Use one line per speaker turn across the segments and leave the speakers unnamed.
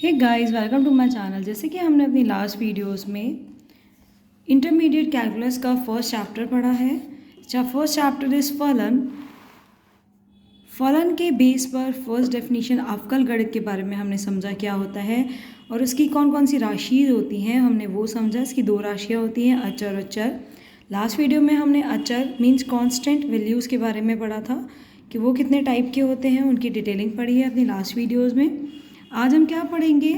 Hey guys, welcome to my channel. जैसे कि हमने अपनी लास्ट वीडियोस में इंटरमीडिएट कैलकुलस का फर्स्ट चैप्टर पढ़ा है। फर्स्ट चैप्टर इज फलन। फलन के बेस पर फर्स्ट डेफिनेशन अवकल गणित के बारे में हमने समझा क्या होता है और उसकी कौन कौन सी राशि होती हैं, हमने वो समझा। इसकी दो राशियाँ होती हैं, अचर और चर। लास्ट वीडियो में हमने अचर मीन्स कांस्टेंट वैल्यूज़ के बारे में पढ़ा था कि वो कितने टाइप के होते हैं, उनकी डिटेलिंग पढ़ी है अपनी लास्ट वीडियोज़ में। आज हम क्या पढ़ेंगे?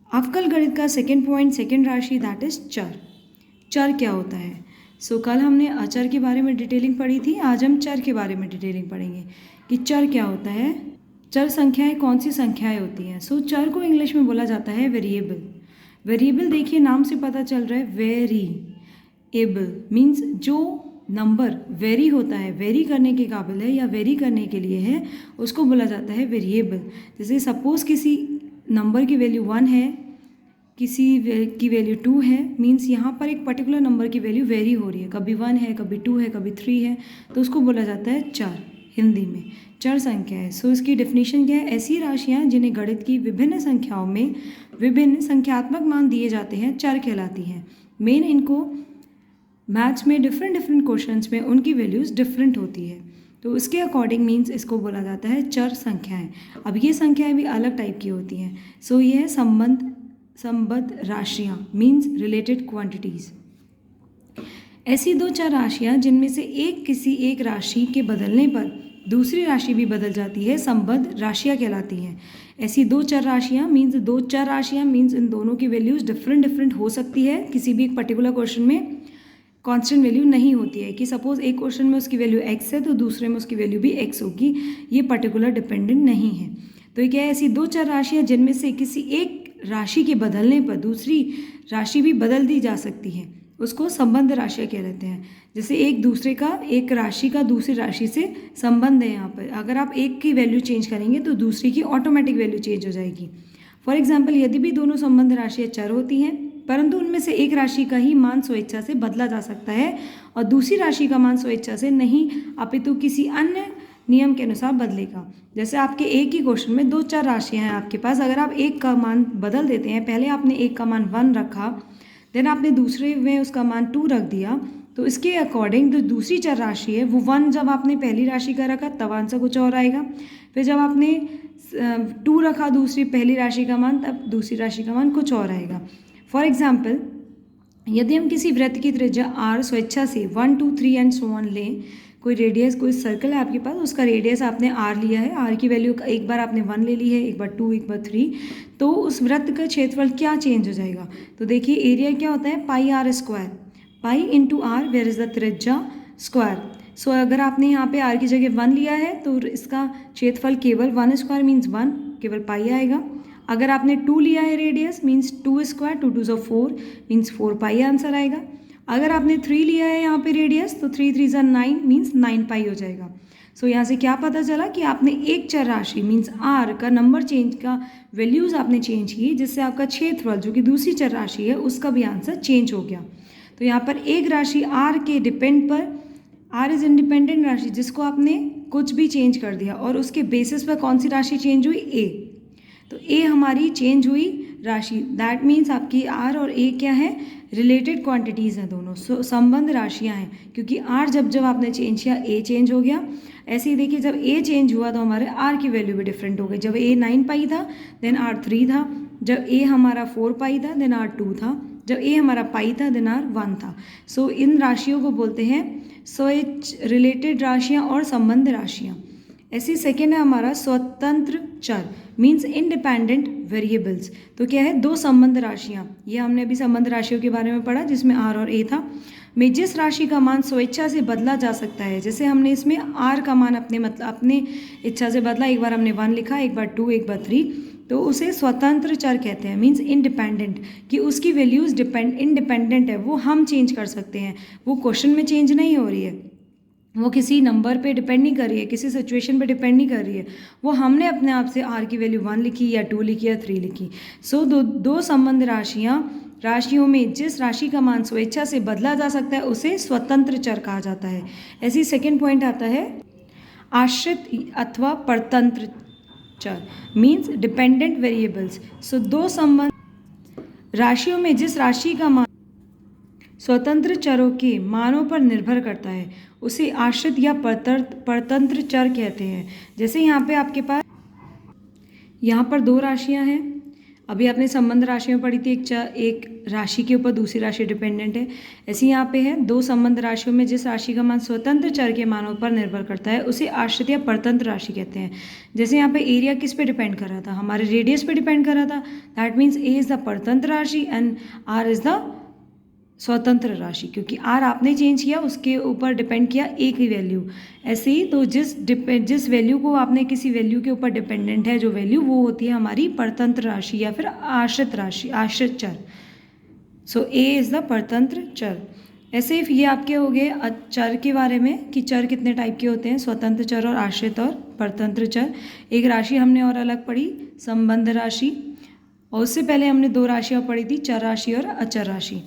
अवकल गणित का सेकंड पॉइंट, सेकंड राशि, दैट इज चर। चर क्या होता है? कल हमने अचर के बारे में डिटेलिंग पढ़ी थी, आज हम चर के बारे में डिटेलिंग पढ़ेंगे कि चर क्या होता है। चर संख्याएं कौन सी संख्याएं होती हैं? चर को इंग्लिश में बोला जाता है वेरिएबल। वेरिएबल देखिए नाम से पता चल रहा है, वेरीएबल मीन्स जो नंबर वेरी होता है, वेरी करने के काबिल है या वेरी करने के लिए है, उसको बोला जाता है वेरिएबल। जैसे सपोज किसी नंबर की वैल्यू 1 है, किसी की वैल्यू 2 है, मीन्स यहाँ पर एक पर्टिकुलर नंबर की वैल्यू वेरी हो रही है, कभी 1 है, कभी 2 है, कभी 3 है, तो उसको बोला जाता है चर। हिंदी में चर संख्या है। इसकी डेफिनेशन क्या है? ऐसी राशियाँ जिन्हें गणित की विभिन्न संख्याओं में विभिन्न संख्यात्मक मान दिए जाते हैं, चर कहलाती हैं। मेन इनको मैथ्स में डिफरेंट क्वेश्चंस में उनकी वैल्यूज़ डिफरेंट होती है, तो उसके अकॉर्डिंग मीन्स इसको बोला जाता है चर संख्याएं। अब ये संख्याएं भी अलग टाइप की होती हैं। ये है संबद्ध राशियाँ मीन्स रिलेटेड क्वांटिटीज़। ऐसी दो चर राशियाँ जिनमें से किसी एक राशि के बदलने पर दूसरी राशि भी बदल जाती है, संबद्ध राशियाँ कहलाती हैं। ऐसी दो चर राशियाँ मीन्स इन दोनों की वैल्यूज़ डिफरेंट हो सकती है। किसी भी एक पर्टिकुलर क्वेश्चन में कांस्टेंट वैल्यू नहीं होती है कि सपोज एक क्वेश्चन में उसकी वैल्यू x है तो दूसरे में उसकी वैल्यू भी x होगी, ये पर्टिकुलर डिपेंडेंट नहीं है। तो ये क्या है? ऐसी दो चर राशियाँ जिनमें से किसी एक राशि के बदलने पर दूसरी राशि भी बदल दी जा सकती है, उसको संबंध राशियाँ कहलाते हैं। जैसे एक राशि का दूसरी राशि से संबंध है। यहाँ पर अगर आप एक की वैल्यू चेंज करेंगे तो दूसरी की ऑटोमेटिक वैल्यू चेंज हो जाएगी। फॉर एग्जाम्पल, यदि भी दोनों संबंध राशियाँ चर होती हैं परंतु उनमें से एक राशि का ही मान स्वेच्छा से बदला जा सकता है और दूसरी राशि का मान स्वेच्छा से नहीं, अपितु किसी अन्य नियम के अनुसार बदलेगा। जैसे आपके एक ही क्वेश्चन में दो चर राशियां हैं आपके पास, अगर आप एक का मान बदल देते हैं, पहले आपने एक का मान 1 रखा, देन आपने दूसरे में उसका मान 2 रख दिया, तो इसके अकॉर्डिंग जो दूसरी चर राशि है वो 1 जब आपने पहली राशि का रखा तब आंसर कुछ और आएगा। फिर जब आपने 2 रखा दूसरी पहली राशि का मान, तब दूसरी राशि का मान कुछ और आएगा। फॉर एग्जाम्पल, यदि हम किसी वृत्त की त्रिज्या r स्वेच्छा से 1 2 3 एंड सो ऑन लें, कोई रेडियस, कोई सर्कल है आपके पास, उसका रेडियस आपने r लिया है, r की वैल्यू एक बार आपने 1 ले ली है, एक बार 2, एक बार 3, तो उस वृत्त का क्षेत्रफल क्या चेंज हो जाएगा? तो देखिए एरिया क्या होता है? Pi r square, pi into R, where is the त्रिज्या स्क्वायर। अगर आपने यहाँ पे r की जगह 1 लिया है तो इसका क्षेत्रफल केवल 1 स्क्वायर मीन्स 1, केवल पाई आएगा। अगर आपने 2 लिया है रेडियस मीन्स 2 स्क्वायर, 2 2 4 मीन्स 4 पाई आंसर आएगा। अगर आपने 3 लिया है यहाँ पे रेडियस तो 3 3 9 मीन्स 9 पाई हो जाएगा। यहाँ से क्या पता चला कि आपने एक चर राशि मीन्स r का नंबर चेंज का वैल्यूज़ आपने चेंज की, जिससे आपका क्षेत्रफल जो कि दूसरी चर राशि है उसका भी आंसर चेंज हो गया। तो यहाँ पर एक राशि r के डिपेंड पर, r इज इंडिपेंडेंट राशि जिसको आपने कुछ भी चेंज कर दिया और उसके बेसिस पर कौन सी राशि चेंज हुई? a। तो a हमारी चेंज हुई राशि, दैट मीन्स आपकी r और a क्या है? रिलेटेड क्वांटिटीज़ हैं दोनों, संबंध राशियां हैं, क्योंकि r जब आपने चेंज किया a चेंज हो गया। ऐसे ही देखिए जब a चेंज हुआ तो हमारे r की वैल्यू भी डिफरेंट हो गई। जब a 9 पाई था देन r 3 था, जब a हमारा 4 पाई था देन r 2 था, जब a हमारा पाई था देन r 1 था। इन राशियों को बोलते हैं रिलेटेड राशियाँ और संबंध राशियाँ। ऐसी सेकेंड है हमारा स्वतंत्र चर मीन्स इंडिपेंडेंट वेरिएबल्स। तो क्या है? दो संबंध राशियाँ। ये हमने अभी संबंध राशियों के बारे में पढ़ा जिसमें r और a था, में जिस राशि का मान स्वेच्छा से बदला जा सकता है। जैसे हमने इसमें r का मान अपने इच्छा से बदला, एक बार हमने 1 लिखा, एक बार 2, एक बार 3, तो उसे स्वतंत्र चर कहते हैं मीन्स इंडिपेंडेंट, कि उसकी वैल्यूज़ इंडिपेंडेंट है, वो हम चेंज कर सकते हैं, वो क्वेश्चन में चेंज नहीं हो रही है, वो किसी नंबर पे डिपेंड नहीं कर रही है, किसी सिचुएशन पे डिपेंड नहीं कर रही है, वो हमने अपने आप से r की वैल्यू 1 लिखी या 2 लिखी या 3 लिखी। दो संबंध राशियों में जिस राशि का मान स्वेच्छा से बदला जा सकता है उसे स्वतंत्र चर कहा जाता है। ऐसी सेकेंड पॉइंट आता है आश्रित अथवा परतंत्र चर मीन्स डिपेंडेंट वेरिएबल्स। सो दो संबंध राशियों में जिस राशि का मान स्वतंत्र चरों के मानों पर निर्भर करता है उसे आश्रित या परतंत्र चर कहते हैं। जैसे यहाँ पे आपके पास यहाँ पर दो राशियाँ हैं, अभी आपने संबंध राशियों पढ़ी थी, एक राशि के ऊपर दूसरी राशि डिपेंडेंट है। ऐसे यहाँ पे है दो संबंध राशियों में जिस राशि का मान स्वतंत्र चर के मानों पर निर्भर करता है उसे आश्रित या परतंत्र राशि कहते हैं। जैसे यहाँ पे एरिया किस पे डिपेंड कर रहा था, हमारे रेडियस पे डिपेंड कर रहा था, that means A is the परतंत्र राशि एंड आर इज़ द स्वतंत्र राशि, क्योंकि आर आपने चेंज किया उसके ऊपर डिपेंड किया एक ही वैल्यू। ऐसे ही तो जिस वैल्यू को आपने किसी वैल्यू के ऊपर डिपेंडेंट है जो वैल्यू, वो होती है हमारी परतंत्र राशि या फिर आश्रित राशि, आश्रित चर। सो ए इज़ द परतंत्र चर। ऐसे ही ये आपके हो गए चर के बारे में कि चर कितने टाइप के होते हैं, स्वतंत्र चर और आश्रित और परतंत्र चर। एक राशि हमने और अलग पढ़ी, संबंध राशि, और उससे पहले हमने दो राशियाँ पढ़ी थी, चर राशि और अचर राशि।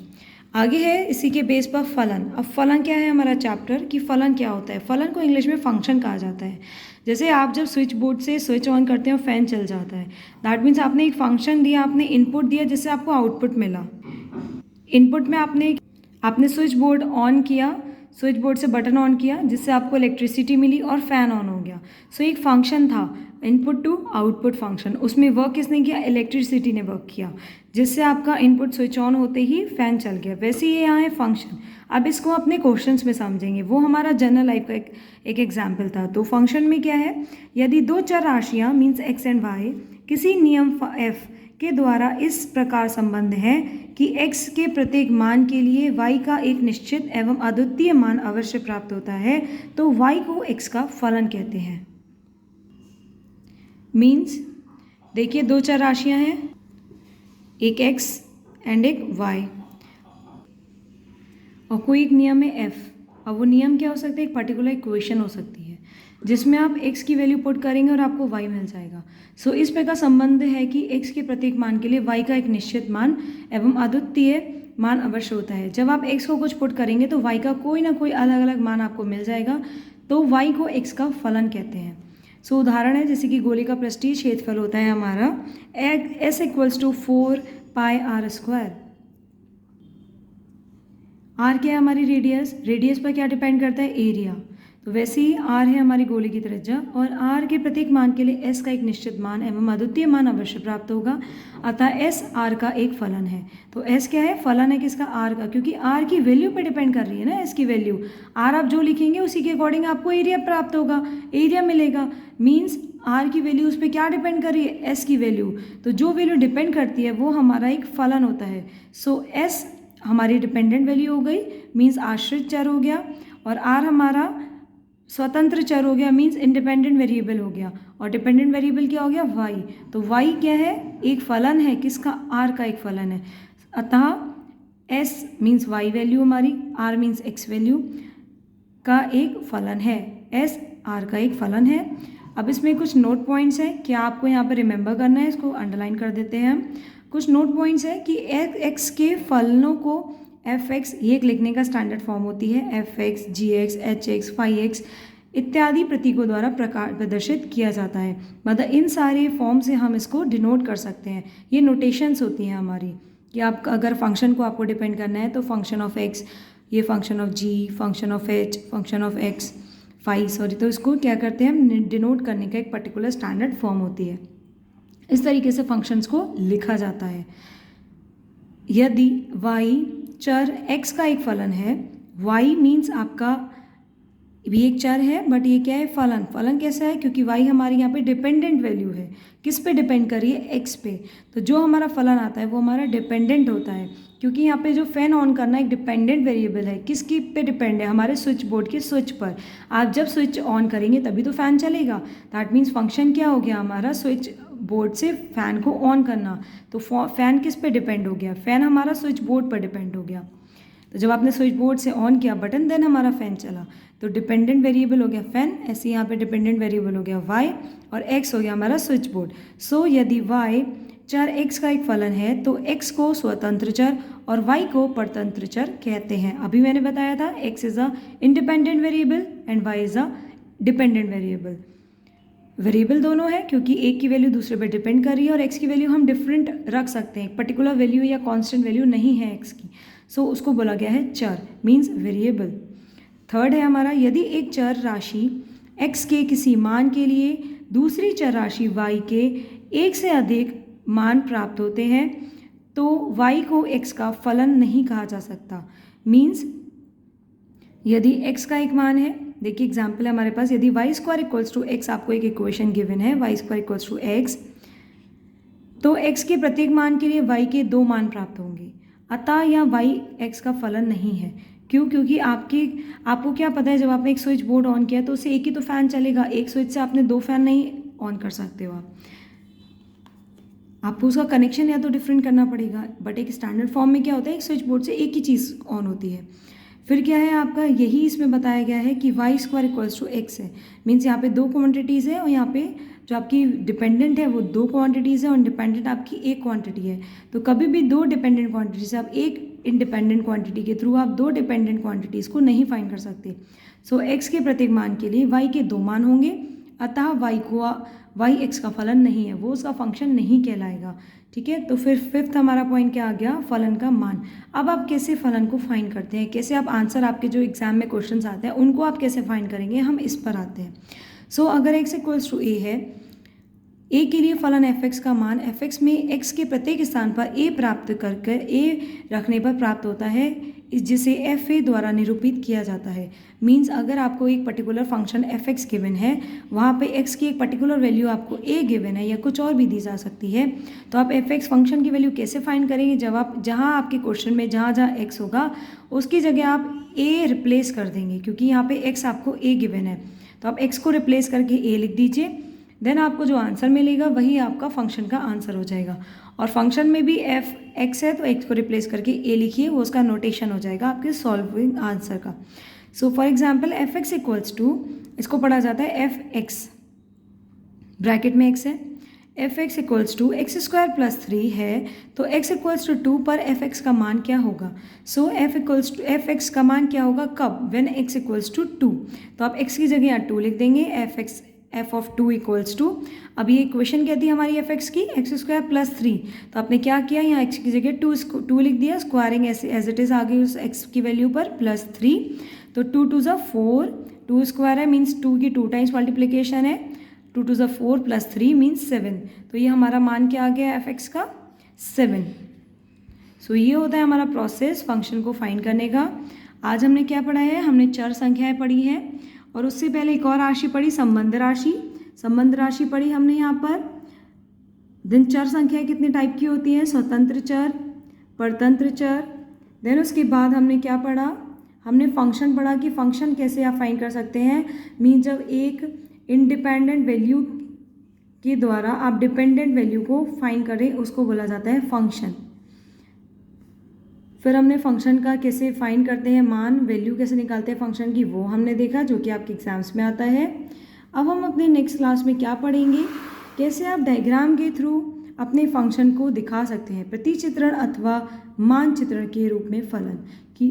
आगे है इसी के बेस पर फलन। अब फलन क्या है हमारा चैप्टर, कि फलन क्या होता है। फलन को इंग्लिश में फंक्शन कहा जाता है। जैसे आप जब स्विच बोर्ड से स्विच ऑन करते हैं और फैन चल जाता है, दैट मीन्स आपने एक फंक्शन दिया, आपने इनपुट दिया जिससे आपको आउटपुट मिला। इनपुट में आपने स्विच बोर्ड ऑन किया, स्विच बोर्ड से बटन ऑन किया जिससे आपको इलेक्ट्रिसिटी मिली और फैन ऑन हो गया। सो एक फंक्शन था, इनपुट टू आउटपुट फंक्शन। उसमें वर्क किसने किया, इलेक्ट्रिसिटी ने वर्क किया, जिससे आपका इनपुट स्विच ऑन होते ही फैन चल गया। वैसे ये यहाँ है फंक्शन। अब इसको अपने क्वेश्चंस में समझेंगे, वो हमारा जनरल लाइफ का एक एग्जाम्पल था। तो फंक्शन में क्या है, यदि दो चर राशियाँ मीन्स एक्स एंड वाई किसी नियम एफ के द्वारा इस प्रकार संबंध है कि x के प्रत्येक मान के लिए y का एक निश्चित एवं अद्वितीय मान अवश्य प्राप्त होता है, तो y को x का फलन कहते हैं। मीन्स देखिए दो चर राशियां हैं, एक x एंड एक y, और कोई एक नियम है f। अब वो नियम क्या हो सकता है, एक पर्टिकुलर इक्वेशन हो सकती है जिसमें आप x की वैल्यू पुट करेंगे और आपको y मिल जाएगा। सो इस प्रकार संबंध है कि x के प्रत्येक मान के लिए y का एक निश्चित मान एवं अद्वितीय मान अवश्य होता है। जब आप x को कुछ पुट करेंगे तो y का कोई ना कोई अलग अलग मान आपको मिल जाएगा, तो y को x का फलन कहते हैं। सो उदाहरण है जैसे कि गोले का पृष्ठीय क्षेत्रफल होता है हमारा s = 4 पाई r स्क्वायर। r क्या है हमारी रेडियस, रेडियस पर क्या डिपेंड करता है, एरिया। तो वैसे ही r है हमारी गोले की त्रिज्या, और r के प्रत्येक मान के लिए s का एक निश्चित मान एवं अद्वितीय मान अवश्य प्राप्त होगा, अतः s r का एक फलन है। तो s क्या है, फलन है किसका, r का, क्योंकि r की वैल्यू पे डिपेंड कर रही है ना, s की वैल्यू। r आप जो लिखेंगे उसी के अकॉर्डिंग आपको एरिया प्राप्त होगा, एरिया मिलेगा। मीन्स r की वैल्यू उस पर क्या डिपेंड कर रही है, s की वैल्यू। तो जो वैल्यू डिपेंड करती है वो हमारा एक फलन होता है। सो s हमारी डिपेंडेंट वैल्यू हो गई, मीन्स आश्रित चर हो गया, और r हमारा स्वतंत्र चर हो गया, मीन्स इंडिपेंडेंट वेरिएबल हो गया, और डिपेंडेंट वेरिएबल क्या हो गया, y। तो y क्या है, एक फलन है किसका, r का एक फलन है। अतः s मीन्स y वैल्यू हमारी, r मीन्स x वैल्यू का एक फलन है, s r का एक फलन है। अब इसमें कुछ नोट पॉइंट्स हैं, क्या आपको यहाँ पर रिमेंबर करना है, इसको अंडरलाइन कर देते हैं हम। कुछ नोट पॉइंट्स है कि x के फलनों को f(x) ये एक लिखने का स्टैंडर्ड फॉर्म होती है, f(x), g(x), h(x), phi(x) इत्यादि प्रतीकों द्वारा प्रदर्शित किया जाता है। मतलब इन सारे फॉर्म से हम इसको डिनोट कर सकते हैं। ये नोटेशंस होती हैं हमारी, कि आप अगर फंक्शन को आपको डिपेंड करना है तो फंक्शन ऑफ x, ये function of g, function of h, function of x, phi sorry, तो इसको क्या करते हैं हम, डिनोट करने का एक पर्टिकुलर स्टैंडर्ड फॉर्म होती है। इस तरीके से फंक्शंस को लिखा जाता है। यदि y चर x का एक फलन है, y मीन्स आपका भी एक चर है बट ये क्या है, फलन। फलन कैसा है, क्योंकि y हमारी यहाँ पे डिपेंडेंट वैल्यू है, किस पे डिपेंड कर रही है, x पे। तो जो हमारा फलन आता है वो हमारा डिपेंडेंट होता है, क्योंकि यहाँ पे जो फैन ऑन करना एक डिपेंडेंट वेरिएबल है, किसकी पे डिपेंड है, हमारे स्विच बोर्ड के स्विच पर। आप जब स्विच ऑन करेंगे तभी तो फैन चलेगा, दैट मीन्स फंक्शन क्या हो गया हमारा, स्विच बोर्ड से फैन को ऑन करना। तो फैन किस पे डिपेंड हो गया, फैन हमारा स्विच बोर्ड पर डिपेंड हो गया। तो जब आपने स्विच बोर्ड से ऑन किया बटन, देन हमारा फैन चला, तो डिपेंडेंट वेरिएबल हो गया फैन। ऐसे यहाँ पे डिपेंडेंट वेरिएबल हो गया y, और x हो गया हमारा स्विच बोर्ड। सो यदि y चर x का एक फलन है तो x को स्वतंत्र चर और y को परतंत्र चर कहते हैं। अभी मैंने बताया था x is a independent variable and y is a dependent variable. Variable दोनों है क्योंकि एक की वैल्यू दूसरे पे डिपेंड कर रही है और एक्स की वैल्यू हम डिफरेंट रख सकते हैं, पर्टिकुलर वैल्यू या कांस्टेंट वैल्यू नहीं है एक्स की, सो उसको बोला गया है चर, मींस वेरिएबल। थर्ड है हमारा, यदि एक चर राशि एक्स के किसी मान के लिए दूसरी चर राशि वाई के एक से अधिक मान प्राप्त होते हैं तो वाई को एक्स का फलन नहीं कहा जा सकता। मीन्स यदि एक्स का एक मान है, देखिए एग्जाम्पल है हमारे पास, यदि Y square equals to X, आपको एक इक्वेशन गिवन है Y square equals to X, तो एक्स के प्रत्येक मान के लिए वाई के 2 मान प्राप्त होंगे, अतः यह वाई एक्स का फलन नहीं है। क्यों? क्योंकि आपको क्या पता है, जब आपने एक स्विच बोर्ड ऑन किया तो उससे एक ही तो फ़ैन चलेगा, एक स्विच से आपने 2 फैन नहीं ऑन कर सकते हो आपको उसका कनेक्शन या तो डिफरेंट करना पड़ेगा, बट एक स्टैंडर्ड फॉर्म में क्या होता है, एक स्विच बोर्ड से एक ही चीज़ ऑन होती है। फिर क्या है आपका, यही इसमें बताया गया है कि Y square equals to X है, मीन्स यहाँ पे 2 क्वांटिटीज़ है और यहाँ पे जो आपकी डिपेंडेंट है वो 2 क्वांटिटीज़ है और इंडिपेंडेंट आपकी एक क्वांटिटी है। तो कभी भी 2 डिपेंडेंट क्वांटिटी से आप एक इंडिपेंडेंट क्वांटिटी के थ्रू आप 2 डिपेंडेंट क्वांटिटीज़ को नहीं फाइंड कर सकते। सो एक्स के प्रत्येक मान के लिए वाई के 2 मान होंगे, अतः वाई एक्स का फलन नहीं है, वो उसका फंक्शन नहीं कहलाएगा। ठीक है, तो फिर फिफ्थ हमारा पॉइंट क्या आ गया, फलन का मान। अब आप कैसे फलन को फाइंड करते हैं, कैसे आप आंसर, आपके जो एग्जाम में क्वेश्चंस आते हैं उनको आप कैसे फाइंड करेंगे, हम इस पर आते हैं। सो अगर एक्स इक्वल्स टू ए है, ए के लिए फलन एफ एक्स का मान एफ एक्स में एक्स के प्रत्येक स्थान पर ए प्राप्त करके ए रखने पर प्राप्त होता है, जिसे एफ ए द्वारा निरूपित किया जाता है। मींस अगर आपको एक particular function F x given है, वहाँ पे एक्स की एक पर्टिकुलर वैल्यू आपको ए गिवन है या कुछ और भी दी जा सकती है, तो आप एफ एक्स फंक्शन की वैल्यू कैसे फाइंड करेंगे, जब आप जहाँ आपके क्वेश्चन में जहाँ जहाँ एक्स होगा उसकी जगह आप ए रिप्लेस कर देंगे, क्योंकि यहाँ पे एक्स आपको ए गिवन है, तो आप एक्स को रिप्लेस करके ए लिख दीजिए, देन आपको जो आंसर मिलेगा वही आपका फंक्शन का आंसर हो जाएगा। और फंक्शन में भी एफ एक्स है तो एक्स को रिप्लेस करके ए लिखिए, वो उसका नोटेशन हो जाएगा आपके सॉल्विंग आंसर का। So for example F X equals to, इसको पढ़ा जाता है एफ एक्स, ब्रैकेट में एक्स है, F X equals to X square plus 3 है, तो एक्स इक्वल्स टू 2 पर एफ एक्स का मान क्या होगा। सो एफ एक्स का मान क्या होगा, कब, व्हेन एक्स इक्वल्स टू 2, तो आप एक्स की जगह यहाँ 2 लिख देंगे, एफ ऑफ 2 इक्वल्स टू, अब ये इक्वेशन क्या थी हमारी एफ एक्स की, एक्स स्क्वायर प्लस 3, तो आपने क्या किया, यहाँ एक्स की जगह 2 लिख दिया, स्क्वायरिंग एज इट इज़ आ गई उस एक्स की वैल्यू पर प्लस 3, तो 2 2 ज़ा 4, 2 स्क्वायर है मीन्स 2 की 2 टाइम्स मल्टीप्लिकेशन है, 2 2 ज़ा 4 प्लस 3 मीन्स 7, तो ये हमारा मान क्या आ गया एफ एक्स का, 7। सो ये होता है हमारा प्रोसेस फंक्शन को फाइंड करने का। आज हमने क्या पढ़ा है, हमने चर संख्याएं पढ़ी है और उससे पहले एक और राशि पढ़ी, संबंध राशि पढ़ी हमने यहाँ पर। देन चर संख्याएं कितने टाइप की होती हैं, स्वतंत्र चर, परतंत्र चर। देन उसके बाद हमने क्या पढ़ा, हमने फंक्शन पढ़ा कि फंक्शन कैसे आप फाइंड कर सकते हैं, मीन जब एक इंडिपेंडेंट वैल्यू के द्वारा आप डिपेंडेंट वैल्यू को फाइंड करें उसको बोला जाता है फंक्शन। फिर हमने फंक्शन का कैसे फाइंड करते हैं मान, वैल्यू कैसे निकालते हैं फंक्शन की, वो हमने देखा जो कि आपके एग्जाम्स में आता है। अब हम अपने नेक्स्ट क्लास में क्या पढ़ेंगे, कैसे आप डायग्राम के थ्रू अपने फंक्शन को दिखा सकते हैं, प्रतिचित्रण अथवा मानचित्रण के रूप में फलन, कि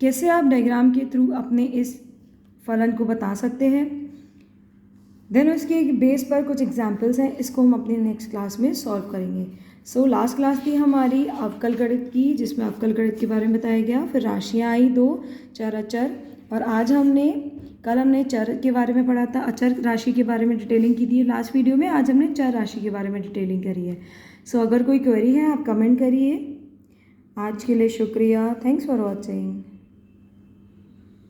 कैसे आप डायग्राम के थ्रू अपने इस फलन को बता सकते हैं। देन उसके बेस पर कुछ एग्जाम्पल्स हैं, इसको हम अपनी नेक्स्ट क्लास में सॉल्व करेंगे। सो लास्ट क्लास थी हमारी अवकल गणित की, जिसमें अवकल गणित के बारे में बताया गया, फिर राशियाँ आई 2, चर अचर, और आज कल हमने चर के बारे में पढ़ा था, अचर राशि के बारे में डिटेलिंग की थी लास्ट वीडियो में, आज हमने चर राशि के बारे में डिटेलिंग करी है। सो अगर कोई क्वेरी है आप कमेंट करिए। आज के लिए शुक्रिया, थैंक्स फॉर वॉचिंग।